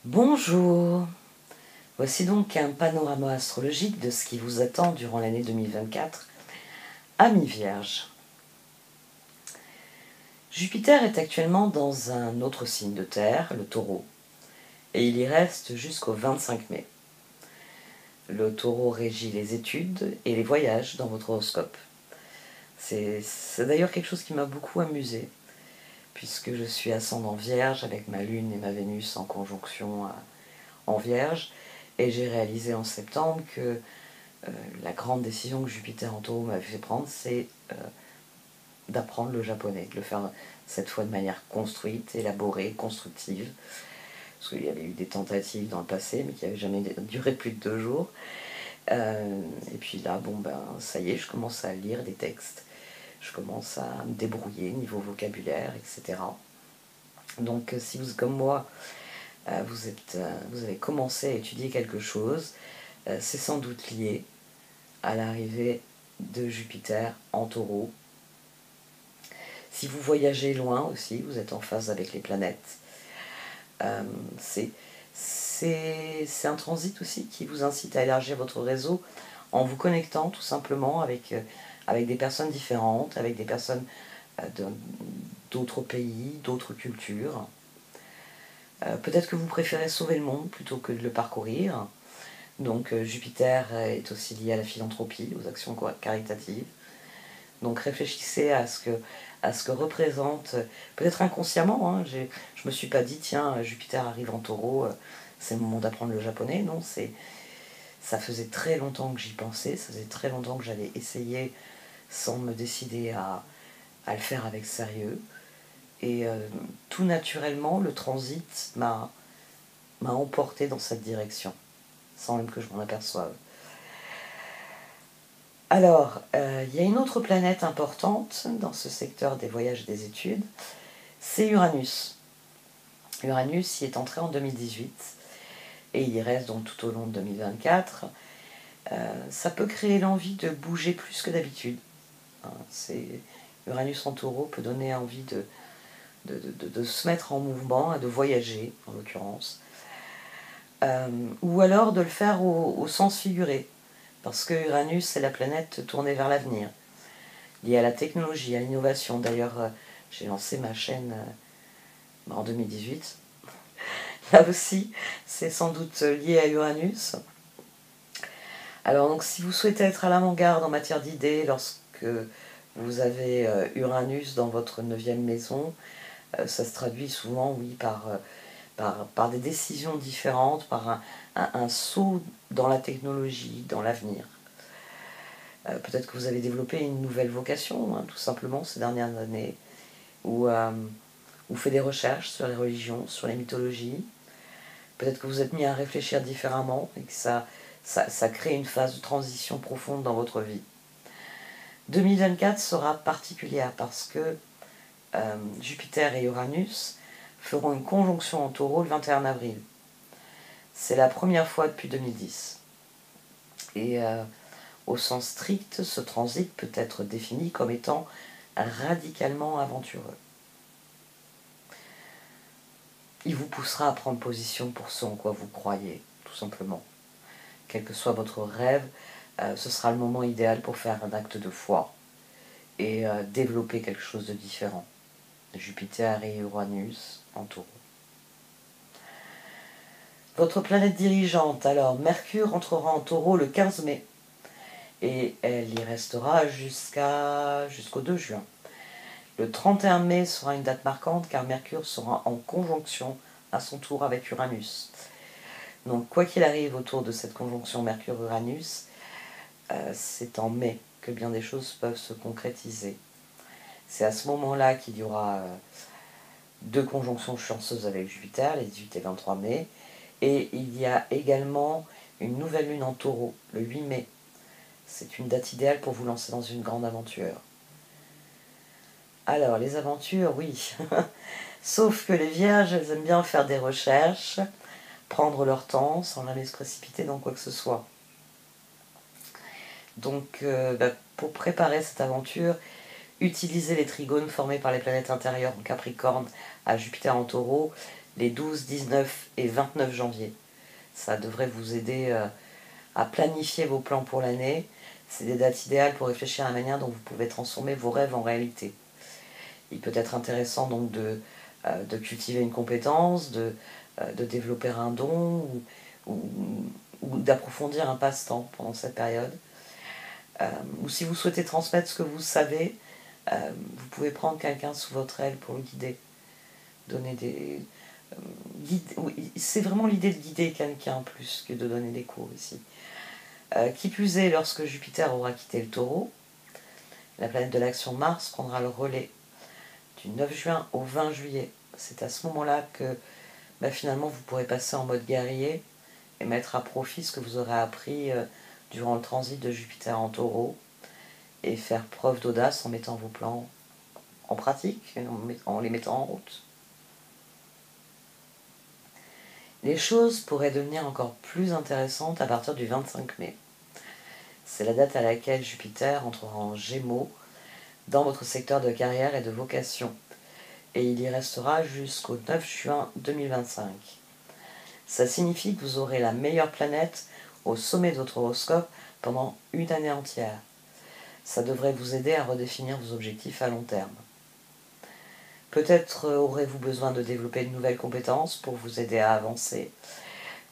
Bonjour, voici donc un panorama astrologique de ce qui vous attend durant l'année 2024, Amis Vierge. Jupiter est actuellement dans un autre signe de terre, le Taureau, et il y reste jusqu'au 25 mai. Le Taureau régit les études et les voyages dans votre horoscope. C'est d'ailleurs quelque chose qui m'a beaucoup amusée, puisque je suis ascendant Vierge avec ma Lune et ma Vénus en conjonction en Vierge, et j'ai réalisé en septembre que la grande décision que Jupiter en Taureau m'avait fait prendre, c'est d'apprendre le japonais, de le faire cette fois de manière construite, élaborée, constructive, parce qu'il y avait eu des tentatives dans le passé, mais qui n'avaient jamais duré plus de 2 jours. Et puis là, ça y est, je commence à lire des textes, je commence à me débrouiller niveau vocabulaire, etc. Donc si vous, comme moi, vous avez commencé à étudier quelque chose, c'est sans doute lié à l'arrivée de Jupiter en Taureau. Si vous voyagez loin aussi, vous êtes en phase avec les planètes. C'est un transit aussi qui vous incite à élargir votre réseau en vous connectant tout simplement avec des personnes différentes, avec des personnes d'autres pays, d'autres cultures. Peut-être que vous préférez sauver le monde plutôt que de le parcourir. Donc Jupiter est aussi lié à la philanthropie, aux actions caritatives. Donc réfléchissez à ce que représente, peut-être inconsciemment, hein, je me suis pas dit, tiens, Jupiter arrive en Taureau, c'est le moment d'apprendre le japonais. Non, ça faisait très longtemps que j'y pensais, ça faisait très longtemps que j'allais essayer sans me décider à le faire avec sérieux. Et tout naturellement, le transit m'a emporté dans cette direction, sans même que je m'en aperçoive. Alors, il y a une autre planète importante dans ce secteur des voyages et des études, c'est Uranus. Uranus y est entré en 2018 et il y reste donc tout au long de 2024. Ça peut créer l'envie de bouger plus que d'habitude. Uranus en Taureau peut donner envie de se mettre en mouvement et de voyager, en l'occurrence. Ou alors de le faire au sens figuré, parce que Uranus, c'est la planète tournée vers l'avenir, liée à la technologie, à l'innovation. D'ailleurs, j'ai lancé ma chaîne en 2018. Là aussi, c'est sans doute lié à Uranus. Alors, donc, si vous souhaitez être à l'avant-garde en matière d'idées, lorsque vous avez Uranus dans votre 9e maison, ça se traduit souvent, oui, par des décisions différentes, par un saut dans la technologie, dans l'avenir. Peut-être que vous avez développé une nouvelle vocation, hein, tout simplement, ces dernières années, ou vous faites des recherches sur les religions, sur les mythologies. Peut-être que vous êtes mis à réfléchir différemment et que ça crée une phase de transition profonde dans votre vie. 2024 sera particulière parce que Jupiter et Uranus feront une conjonction en Taureau le 21 avril. C'est la première fois depuis 2010. Et au sens strict, ce transit peut être défini comme étant radicalement aventureux. Il vous poussera à prendre position pour ce en quoi vous croyez, tout simplement. Quel que soit votre rêve, ce sera le moment idéal pour faire un acte de foi et développer quelque chose de différent. Jupiter et Uranus en Taureau. Votre planète dirigeante, alors Mercure entrera en Taureau le 15 mai et elle y restera jusqu'au 2 juin. Le 31 mai sera une date marquante car Mercure sera en conjonction à son tour avec Uranus. Donc quoi qu'il arrive autour de cette conjonction Mercure-Uranus, c'est en mai que bien des choses peuvent se concrétiser. C'est à ce moment-là qu'il y aura 2 conjonctions chanceuses avec Jupiter, les 18 et 23 mai, et il y a également une nouvelle lune en Taureau, le 8 mai. C'est une date idéale pour vous lancer dans une grande aventure. Alors, les aventures, oui. Sauf que les vierges, elles aiment bien faire des recherches, prendre leur temps, sans jamais se précipiter dans quoi que ce soit. Donc, pour préparer cette aventure, utilisez les trigones formés par les planètes intérieures en Capricorne à Jupiter en Taureau, les 12, 19 et 29 janvier. Ça devrait vous aider à planifier vos plans pour l'année. C'est des dates idéales pour réfléchir à la manière dont vous pouvez transformer vos rêves en réalité. Il peut être intéressant donc de cultiver une compétence, de développer un don ou d'approfondir un passe-temps pendant cette période. Ou si vous souhaitez transmettre ce que vous savez, vous pouvez prendre quelqu'un sous votre aile pour le guider. Donner des... c'est vraiment l'idée de guider quelqu'un plus que de donner des cours ici. Qui plus est, lorsque Jupiter aura quitté le Taureau, la planète de l'action Mars prendra le relais du 9 juin au 20 juillet. C'est à ce moment-là que finalement vous pourrez passer en mode guerrier et mettre à profit ce que vous aurez appris durant le transit de Jupiter en Taureau et faire preuve d'audace en mettant vos plans en pratique, en les mettant en route. Les choses pourraient devenir encore plus intéressantes à partir du 25 mai. C'est la date à laquelle Jupiter entrera en Gémeaux dans votre secteur de carrière et de vocation. Et il y restera jusqu'au 9 juin 2025. Ça signifie que vous aurez la meilleure planète au sommet de votre horoscope pendant une année entière. Ça devrait vous aider à redéfinir vos objectifs à long terme. Peut-être aurez-vous besoin de développer de nouvelles compétences pour vous aider à avancer.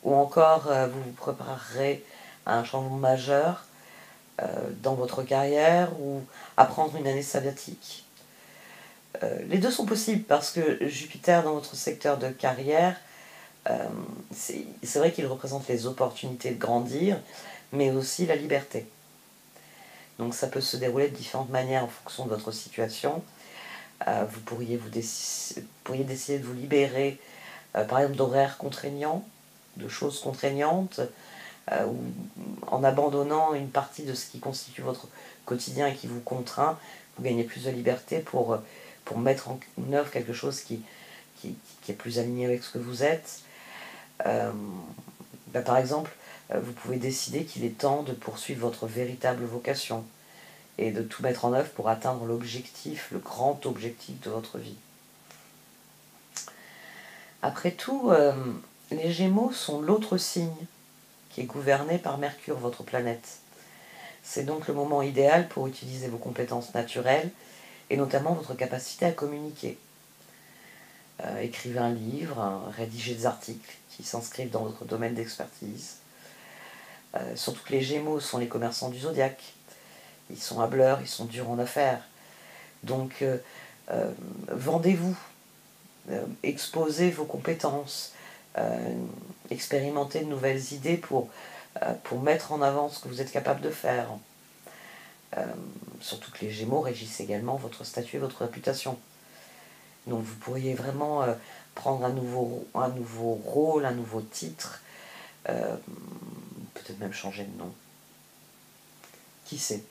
Ou encore, vous vous préparerez à un changement majeur dans votre carrière ou à prendre une année sabbatique. Les deux sont possibles parce que Jupiter dans votre secteur de carrière, c'est vrai qu'il représente les opportunités de grandir, mais aussi la liberté. Donc ça peut se dérouler de différentes manières en fonction de votre situation. Vous pourriez décider de vous libérer, par exemple, d'horaires contraignants, de choses contraignantes, ou en abandonnant une partie de ce qui constitue votre quotidien et qui vous contraint, vous gagnez plus de liberté pour mettre en œuvre quelque chose qui est plus aligné avec ce que vous êtes. Par exemple, vous pouvez décider qu'il est temps de poursuivre votre véritable vocation et de tout mettre en œuvre pour atteindre l'objectif, le grand objectif de votre vie. Après tout, les Gémeaux sont l'autre signe qui est gouverné par Mercure, votre planète. C'est donc le moment idéal pour utiliser vos compétences naturelles et notamment votre capacité à communiquer. Écrivez un livre, rédigez des articles qui s'inscrivent dans votre domaine d'expertise. Surtout que les Gémeaux sont les commerçants du zodiaque. Ils sont hâbleurs, ils sont durs en affaires. Donc, vendez-vous, exposez vos compétences, expérimentez de nouvelles idées pour mettre en avant ce que vous êtes capable de faire. Surtout que les Gémeaux régissent également votre statut et votre réputation. Donc vous pourriez vraiment prendre un nouveau rôle, un nouveau titre, peut-être même changer de nom. Qui sait ?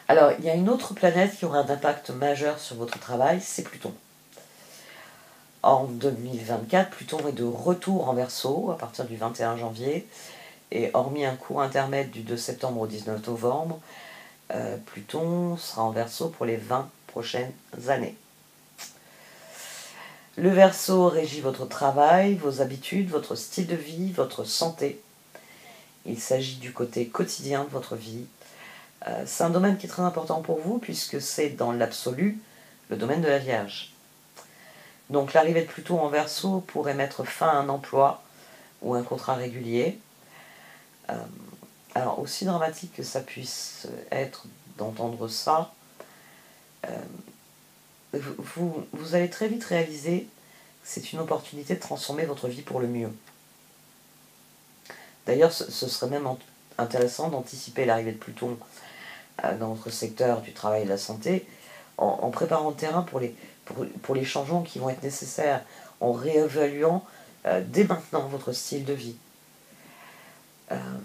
Alors, il y a une autre planète qui aura un impact majeur sur votre travail, c'est Pluton. En 2024, Pluton est de retour en Verseau à partir du 21 janvier. Et hormis un court intermède du 2 septembre au 19 novembre, Pluton sera en Verseau pour les 20 prochaines années. Le Verseau régit votre travail, vos habitudes, votre style de vie, votre santé. Il s'agit du côté quotidien de votre vie. C'est un domaine qui est très important pour vous puisque c'est dans l'absolu le domaine de la Vierge. Donc l'arrivée de Pluton en Verseau pourrait mettre fin à un emploi ou un contrat régulier. Alors aussi dramatique que ça puisse être d'entendre ça, vous allez très vite réaliser que c'est une opportunité de transformer votre vie pour le mieux. D'ailleurs, ce serait même intéressant d'anticiper l'arrivée de Pluton dans votre secteur du travail et de la santé en préparant le terrain pour les changements qui vont être nécessaires, en réévaluant dès maintenant votre style de vie.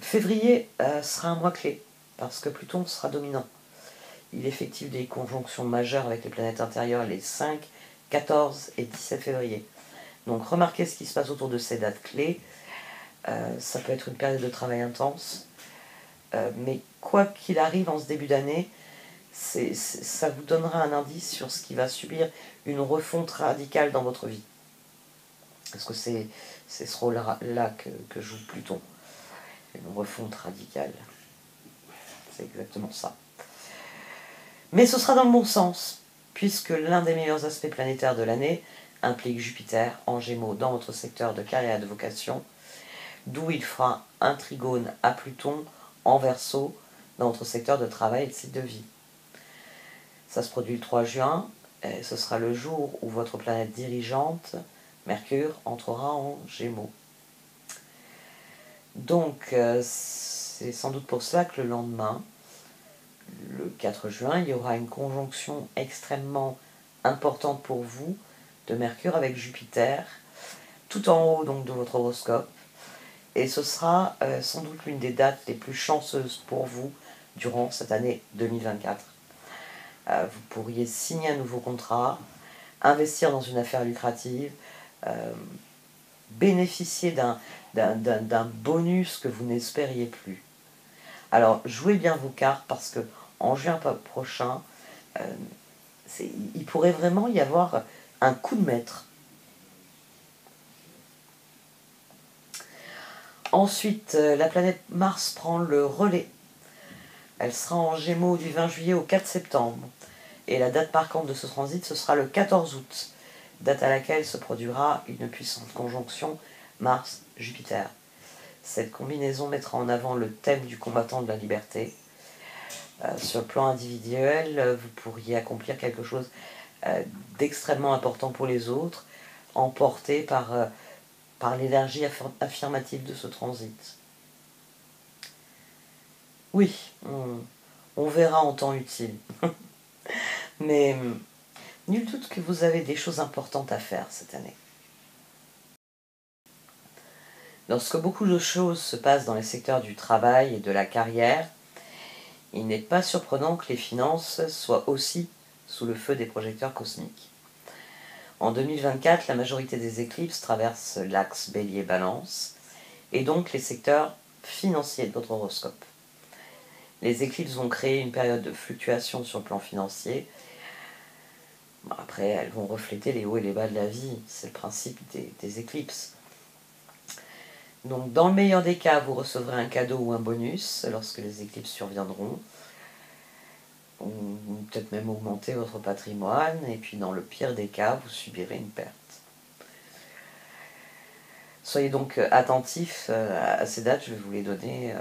Février sera un mois clé parce que Pluton sera dominant. Il effectue des conjonctions majeures avec les planètes intérieures les 5, 14 et 17 février. Donc remarquez ce qui se passe autour de ces dates clés. Ça peut être une période de travail intense. Mais quoi qu'il arrive en ce début d'année, ça vous donnera un indice sur ce qui va subir une refonte radicale dans votre vie. Parce que c'est ce rôle-là que joue Pluton, une refonte radicale. C'est exactement ça. Mais ce sera dans le bon sens, puisque l'un des meilleurs aspects planétaires de l'année implique Jupiter en Gémeaux dans votre secteur de carrière et de vocation, d'où il fera un trigone à Pluton en Verseau dans votre secteur de travail et de cycle de vie. Ça se produit le 3 juin, et ce sera le jour où votre planète dirigeante, Mercure, entrera en Gémeaux. Donc, c'est sans doute pour cela que le lendemain, le 4 juin, il y aura une conjonction extrêmement importante pour vous de Mercure avec Jupiter, tout en haut donc de votre horoscope. Et ce sera sans doute l'une des dates les plus chanceuses pour vous durant cette année 2024. Vous pourriez signer un nouveau contrat, investir dans une affaire lucrative, bénéficier d'un bonus que vous n'espériez plus. Alors, jouez bien vos cartes parce que en juin prochain, il pourrait vraiment y avoir un coup de maître. Ensuite, la planète Mars prend le relais. Elle sera en Gémeaux du 20 juillet au 4 septembre. Et la date marquante de ce transit, ce sera le 14 août, date à laquelle se produira une puissante conjonction Mars-Jupiter. Cette combinaison mettra en avant le thème du combattant de la liberté. Sur le plan individuel, vous pourriez accomplir quelque chose d'extrêmement important pour les autres, emporté par l'énergie affirmative de ce transit. Oui, on verra en temps utile. Mais nul doute que vous avez des choses importantes à faire cette année. Lorsque beaucoup de choses se passent dans les secteurs du travail et de la carrière, il n'est pas surprenant que les finances soient aussi sous le feu des projecteurs cosmiques. En 2024, la majorité des éclipses traversent l'axe Bélier-Balance, et donc les secteurs financiers de votre horoscope. Les éclipses vont créer une période de fluctuation sur le plan financier. Après, elles vont refléter les hauts et les bas de la vie. C'est le principe des éclipses. Donc, dans le meilleur des cas, vous recevrez un cadeau ou un bonus lorsque les éclipses surviendront. Ou peut-être même augmenter votre patrimoine. Et puis, dans le pire des cas, vous subirez une perte. Soyez donc attentifs à ces dates, je vais vous les donner.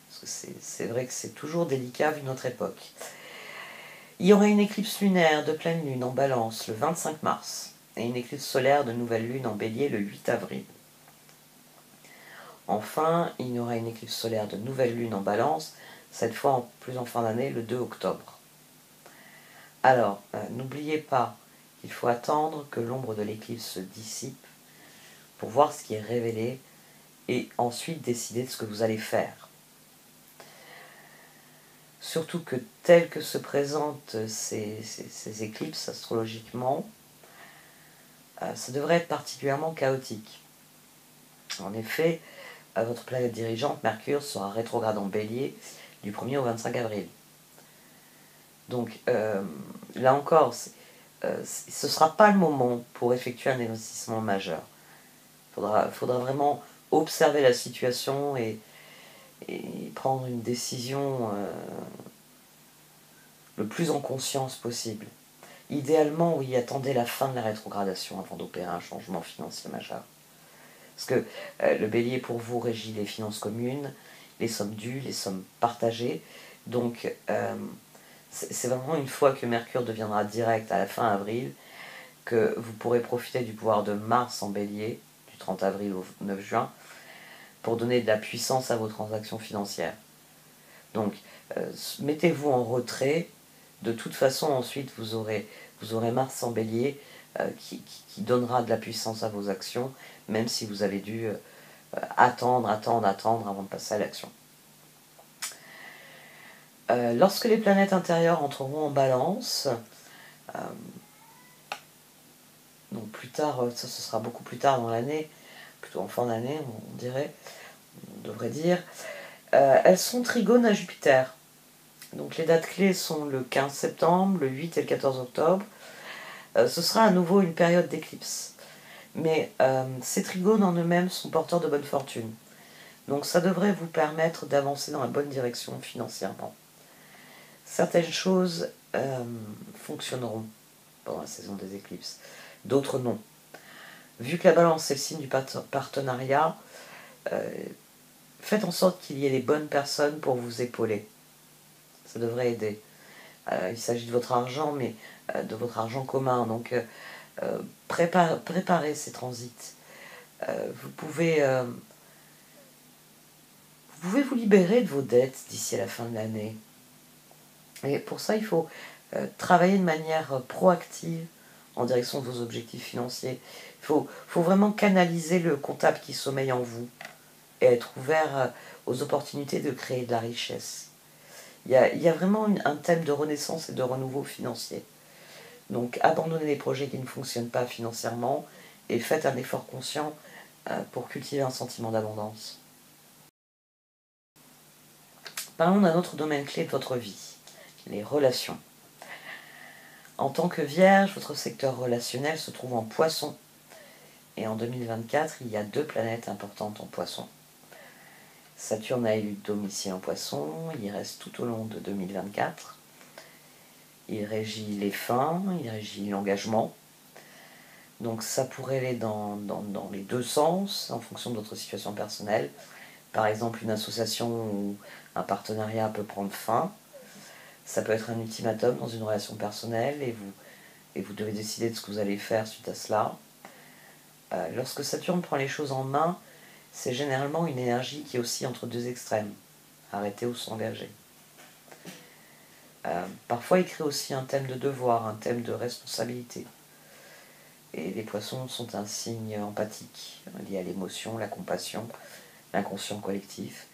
Parce que c'est vrai que c'est toujours délicat vu notre époque. Il y aura une éclipse lunaire de pleine lune en Balance le 25 mars et une éclipse solaire de nouvelle lune en Bélier le 8 avril. Enfin, il y aura une éclipse solaire de nouvelle lune en Balance, cette fois plus en fin d'année, le 2 octobre. Alors, n'oubliez pas qu'il faut attendre que l'ombre de l'éclipse se dissipe pour voir ce qui est révélé et ensuite décider de ce que vous allez faire. Surtout que telles que se présentent ces éclipses astrologiquement, ça devrait être particulièrement chaotique. En effet, votre planète dirigeante, Mercure, sera rétrograde en Bélier du 1er au 25 avril. Donc là encore, ce ne sera pas le moment pour effectuer un investissement majeur. Il faudra vraiment observer la situation et prendre une décision le plus en conscience possible. Idéalement, oui, attendez la fin de la rétrogradation avant d'opérer un changement financier majeur. Parce que le bélier pour vous régit les finances communes, les sommes dues, les sommes partagées. Donc c'est vraiment une fois que Mercure deviendra direct à la fin avril que vous pourrez profiter du pouvoir de Mars en bélier, du 30 avril au 9 juin, pour donner de la puissance à vos transactions financières. Donc mettez-vous en retrait. De toute façon, ensuite, vous aurez Mars en bélier qui donnera de la puissance à vos actions, même si vous avez dû attendre avant de passer à l'action. Lorsque les planètes intérieures entreront en balance, donc plus tard, ça ce sera beaucoup plus tard dans l'année, plutôt en fin d'année, on devrait dire, elles sont trigones à Jupiter. Donc les dates clés sont le 15 septembre, le 8 et le 14 octobre. Ce sera à nouveau une période d'éclipse. Mais ces trigones en eux-mêmes sont porteurs de bonne fortune. Donc ça devrait vous permettre d'avancer dans la bonne direction financièrement. Certaines choses fonctionneront pendant la saison des éclipses, d'autres non. Vu que la balance est le signe du partenariat, faites en sorte qu'il y ait les bonnes personnes pour vous épauler. Ça devrait aider. Il s'agit de votre argent, mais de votre argent commun. Donc préparez ces transits. Vous pouvez vous libérer de vos dettes d'ici à la fin de l'année. Et pour ça, il faut travailler de manière proactive en direction de vos objectifs financiers. Il faut vraiment canaliser le comptable qui sommeille en vous et être ouvert aux opportunités de créer de la richesse. Il y a vraiment un thème de renaissance et de renouveau financier. Donc abandonnez les projets qui ne fonctionnent pas financièrement et faites un effort conscient pour cultiver un sentiment d'abondance. Parlons d'un autre domaine clé de votre vie, les relations. En tant que Vierge, votre secteur relationnel se trouve en Poisson. Et en 2024, il y a 2 planètes importantes en Poisson. Saturne a élu domicile en Poisson, il y reste tout au long de 2024. Il régit les fins, il régit l'engagement. Donc ça pourrait aller dans les deux sens, en fonction de votre situation personnelle. Par exemple, une association ou un partenariat peut prendre fin. Ça peut être un ultimatum dans une relation personnelle et vous devez décider de ce que vous allez faire suite à cela. Lorsque Saturne prend les choses en main, c'est généralement une énergie qui est aussi entre 2 extrêmes, arrêter ou s'engager. Parfois, il crée aussi un thème de devoir, un thème de responsabilité. Et les poissons sont un signe empathique, lié à l'émotion, la compassion, l'inconscient collectif.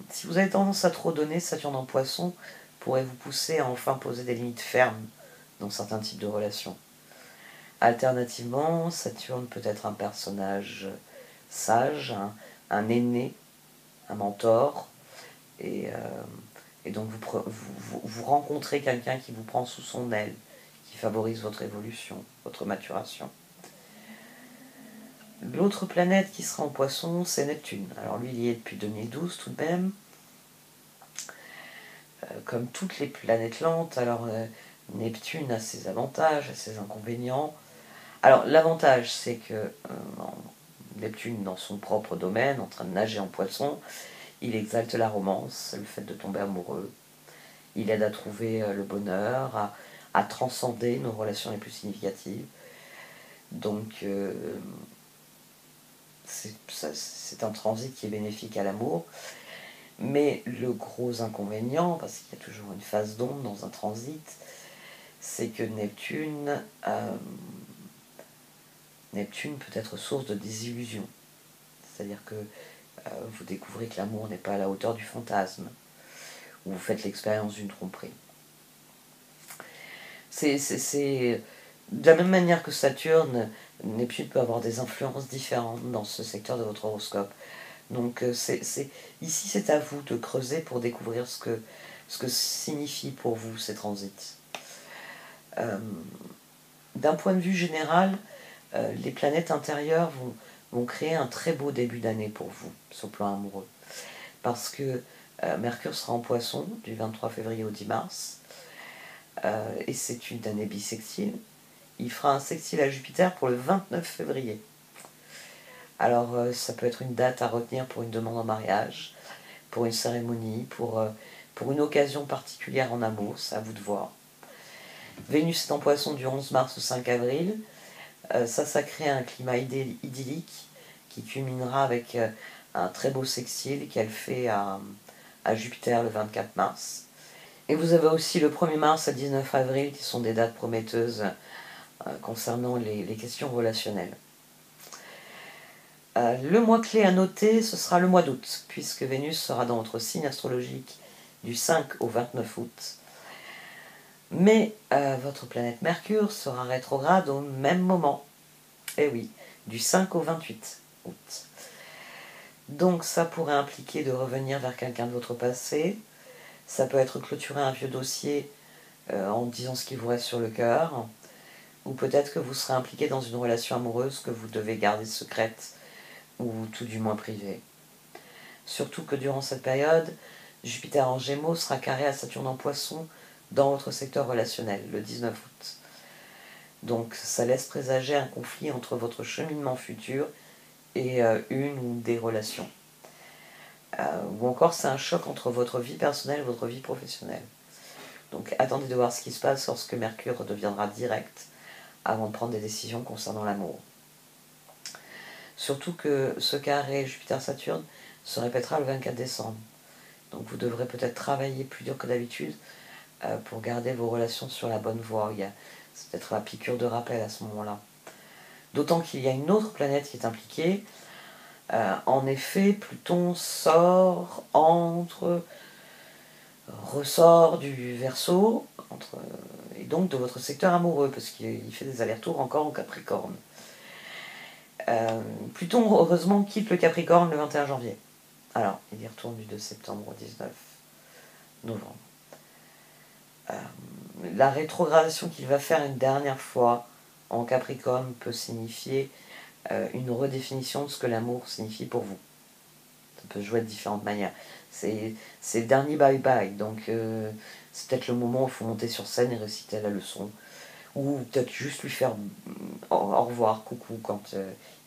Si vous avez tendance à trop donner, Saturne en Poisson pourrait vous pousser à enfin poser des limites fermes dans certains types de relations. Alternativement, Saturne peut être un personnage sage, un aîné, un mentor, et donc vous rencontrez quelqu'un qui vous prend sous son aile, qui favorise votre évolution, votre maturation. L'autre planète qui sera en Poisson, c'est Neptune. Alors lui, il y est depuis 2012 tout de même. Comme toutes les planètes lentes, alors Neptune a ses avantages, a ses inconvénients. Alors l'avantage, c'est que Neptune, dans son propre domaine, en train de nager en Poisson, il exalte la romance, le fait de tomber amoureux. Il aide à trouver le bonheur, à transcender nos relations les plus significatives. Donc c'est un transit qui est bénéfique à l'amour. Mais le gros inconvénient, parce qu'il y a toujours une phase d'ombre dans un transit, c'est que Neptune peut être source de désillusion. C'est-à-dire que vous découvrez que l'amour n'est pas à la hauteur du fantasme, ou vous faites l'expérience d'une tromperie. C'est de la même manière que Saturne, Neptune peut avoir des influences différentes dans ce secteur de votre horoscope. Donc ici c'est à vous de creuser pour découvrir ce que signifie pour vous ces transits. D'un point de vue général, les planètes intérieures vont créer un très beau début d'année pour vous, sur le plan amoureux. Parce que Mercure sera en Poisson du 23 février au 10 mars, et c'est une année bissextile. Il fera un sextile à Jupiter pour le 29 février. Alors ça peut être une date à retenir pour une demande en mariage, pour une cérémonie, pour une occasion particulière en amour, c'est à vous de voir. Vénus est en Poisson du 11 mars au 5 avril. Ça crée un climat idyllique qui culminera avec un très beau sextile qu'elle fait à Jupiter le 24 mars. Et vous avez aussi le 1er mars à 19 avril qui sont des dates prometteuses concernant les questions relationnelles. Le mois clé à noter, ce sera le mois d'août, puisque Vénus sera dans votre signe astrologique du 5 au 29 août. Mais votre planète Mercure sera rétrograde au même moment. Eh oui, du 5 au 28 août. Donc ça pourrait impliquer de revenir vers quelqu'un de votre passé. Ça peut être clôturer un vieux dossier en disant ce qui vous reste sur le cœur. ou peut-être que vous serez impliqué dans une relation amoureuse que vous devez garder secrète, ou tout du moins privée. Surtout que durant cette période, Jupiter en Gémeaux sera carré à Saturne en Poisson dans votre secteur relationnel, le 19 août. Donc ça laisse présager un conflit entre votre cheminement futur et une ou des relations. Ou encore c'est un choc entre votre vie personnelle et votre vie professionnelle. Donc attendez de voir ce qui se passe lorsque Mercure deviendra direct avant de prendre des décisions concernant l'amour. Surtout que ce carré Jupiter-Saturne se répétera le 24 décembre. Donc vous devrez peut-être travailler plus dur que d'habitude pour garder vos relations sur la bonne voie. C'est peut-être la piqûre de rappel à ce moment-là. D'autant qu'il y a une autre planète qui est impliquée. En effet, Pluton ressort du Verseau, et donc de votre secteur amoureux, parce qu'il fait des allers-retours encore en Capricorne. Pluton, heureusement, quitte le Capricorne le 21 janvier. Alors, il y retourne du 2 septembre au 19 novembre. La rétrogradation qu'il va faire une dernière fois en Capricorne peut signifier une redéfinition de ce que l'amour signifie pour vous. Ça peut se jouer de différentes manières. C'est le dernier bye-bye, donc c'est peut-être le moment où il faut monter sur scène et réciter la leçon. Ou peut-être juste lui faire au revoir, coucou, quand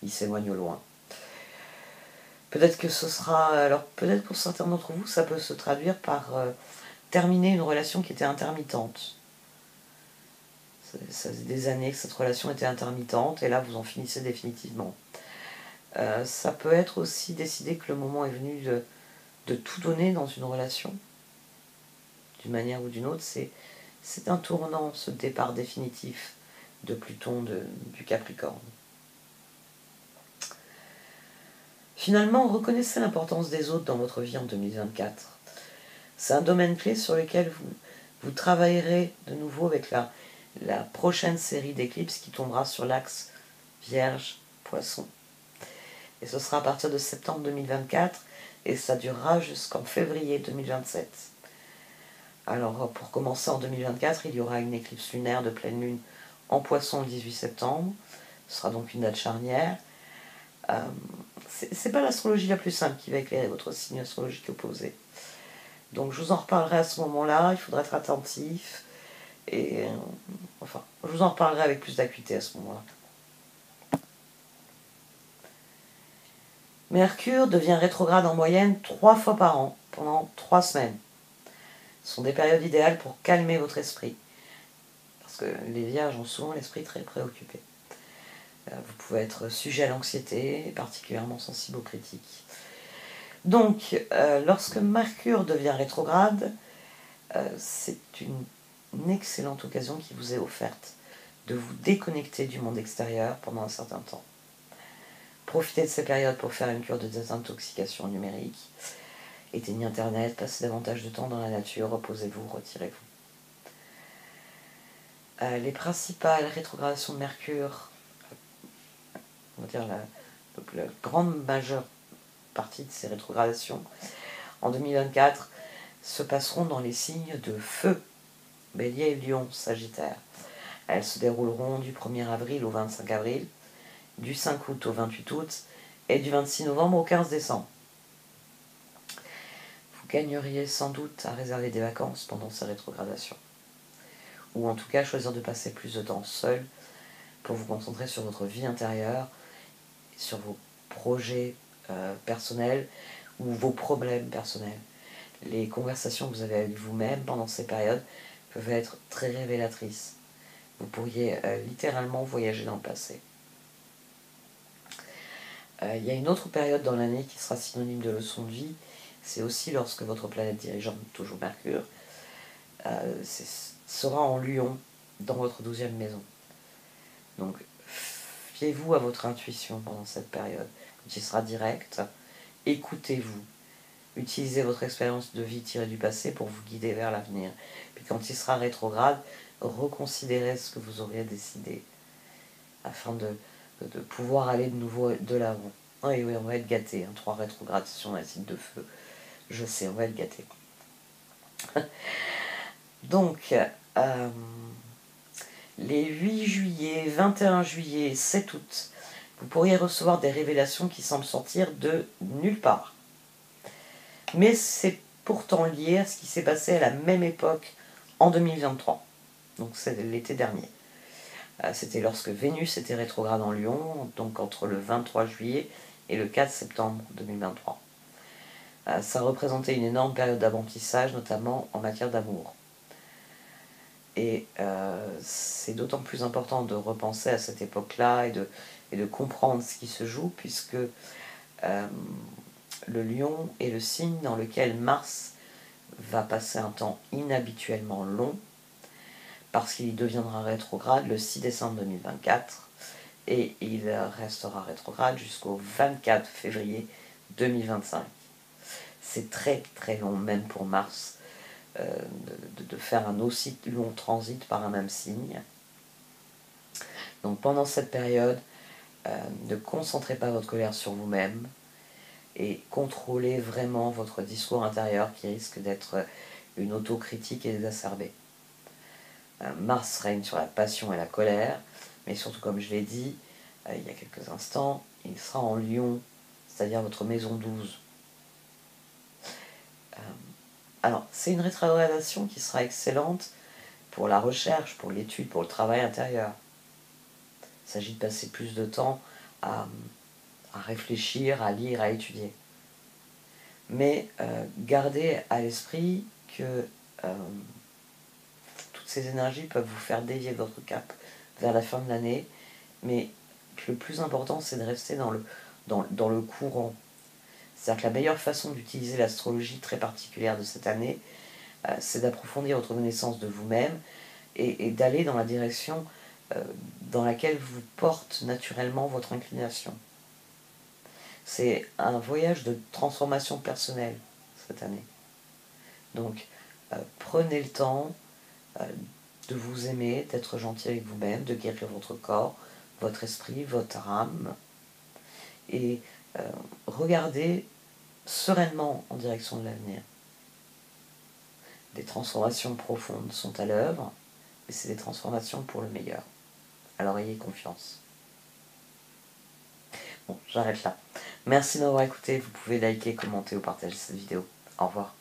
il s'éloigne au loin. Peut-être que ce sera... Alors peut-être pour certains d'entre vous, ça peut se traduire par terminer une relation qui était intermittente. Ça faisait des années que cette relation était intermittente, et là vous en finissez définitivement. Ça peut être aussi décider que le moment est venu de tout donner dans une relation, d'une manière ou d'une autre. C'est un tournant, ce départ définitif de Pluton du Capricorne. Finalement, reconnaissez l'importance des autres dans votre vie en 2024. C'est un domaine clé sur lequel vous travaillerez de nouveau avec la prochaine série d'éclipses qui tombera sur l'axe Vierge-Poisson. Et ce sera à partir de septembre 2024 et ça durera jusqu'en février 2027. Alors pour commencer en 2024, il y aura une éclipse lunaire de pleine lune en Poisson le 18 septembre. Ce sera donc une date charnière. C'est pas l'astrologie la plus simple qui va éclairer votre signe astrologique opposé. Donc je vous en reparlerai à ce moment-là, il faudra être attentif. Et enfin, je vous en reparlerai avec plus d'acuité à ce moment-là. Mercure devient rétrograde en moyenne 3 fois par an, pendant 3 semaines. Ce sont des périodes idéales pour calmer votre esprit. Parce que les vierges ont souvent l'esprit très préoccupé. Vous pouvez être sujet à l'anxiété, et particulièrement sensible aux critiques. Donc, lorsque Mercure devient rétrograde, c'est une excellente occasion qui vous est offerte de vous déconnecter du monde extérieur pendant un certain temps. Profitez de ces périodes pour faire une cure de désintoxication numérique. Éteignez Internet, passez davantage de temps dans la nature, reposez-vous, retirez-vous. Les principales rétrogradations de Mercure, on va dire la grande majeure partie de ces rétrogradations, en 2024, se passeront dans les signes de feu, Bélier, Lion, Sagittaire. Elles se dérouleront du 1er avril au 25 avril, du 5 août au 28 août et du 26 novembre au 15 décembre. Vous gagneriez sans doute à réserver des vacances pendant ces rétrogradations. Ou en tout cas choisir de passer plus de temps seul pour vous concentrer sur votre vie intérieure, sur vos projets personnels ou vos problèmes personnels. Les conversations que vous avez avec vous-même pendant ces périodes peuvent être très révélatrices. Vous pourriez littéralement voyager dans le passé. Il y a une autre période dans l'année qui sera synonyme de leçon de vie. C'est aussi lorsque votre planète dirigeante, toujours Mercure, sera en Lion dans votre 12e maison. Donc, fiez-vous à votre intuition pendant cette période. Quand il sera direct, écoutez-vous. Utilisez votre expérience de vie tirée du passé pour vous guider vers l'avenir. Puis quand il sera rétrograde, reconsidérez ce que vous auriez décidé afin de pouvoir aller de nouveau de l'avant. Oui, on va être gâtés. 3 rétrogradations à site de feu. Je sais, on va être gâtés. Donc, Les 8 juillet, 21 juillet, 7 août, vous pourriez recevoir des révélations qui semblent sortir de nulle part. Mais c'est pourtant lié à ce qui s'est passé à la même époque en 2023. Donc c'est l'été dernier. C'était lorsque Vénus était rétrograde en Lion, donc entre le 23 juillet et le 4 septembre 2023. Ça représentait une énorme période d'apprentissage, notamment en matière d'amour. Et c'est d'autant plus important de repenser à cette époque-là et de comprendre ce qui se joue, puisque le Lion est le signe dans lequel Mars va passer un temps inhabituellement long, parce qu'il deviendra rétrograde le 6 décembre 2024 et il restera rétrograde jusqu'au 24 février 2025. C'est très très long même pour Mars de faire un aussi long transit par un même signe. Donc pendant cette période, ne concentrez pas votre colère sur vous-même et contrôlez vraiment votre discours intérieur qui risque d'être une autocritique exacerbée. Mars règne sur la passion et la colère, mais surtout, comme je l'ai dit il y a quelques instants, il sera en Lion, c'est-à-dire votre maison 12. Alors, c'est une rétrogradation qui sera excellente pour la recherche, pour l'étude, pour le travail intérieur. Il s'agit de passer plus de temps à réfléchir, à lire, à étudier. Mais gardez à l'esprit que toutes ces énergies peuvent vous faire dévier votre cap vers la fin de l'année, mais le plus important, c'est de rester dans le courant. C'est-à-dire que la meilleure façon d'utiliser l'astrologie très particulière de cette année, c'est d'approfondir votre connaissance de vous-même et d'aller dans la direction dans laquelle vous porte naturellement votre inclination. C'est un voyage de transformation personnelle cette année. Donc, prenez le temps de vous aimer, d'être gentil avec vous-même, de guérir votre corps, votre esprit, votre âme, et regardez sereinement en direction de l'avenir. Des transformations profondes sont à l'œuvre, et c'est des transformations pour le meilleur. Alors ayez confiance. Bon, j'arrête là. Merci de m'avoir écouté. Vous pouvez liker, commenter ou partager cette vidéo. Au revoir.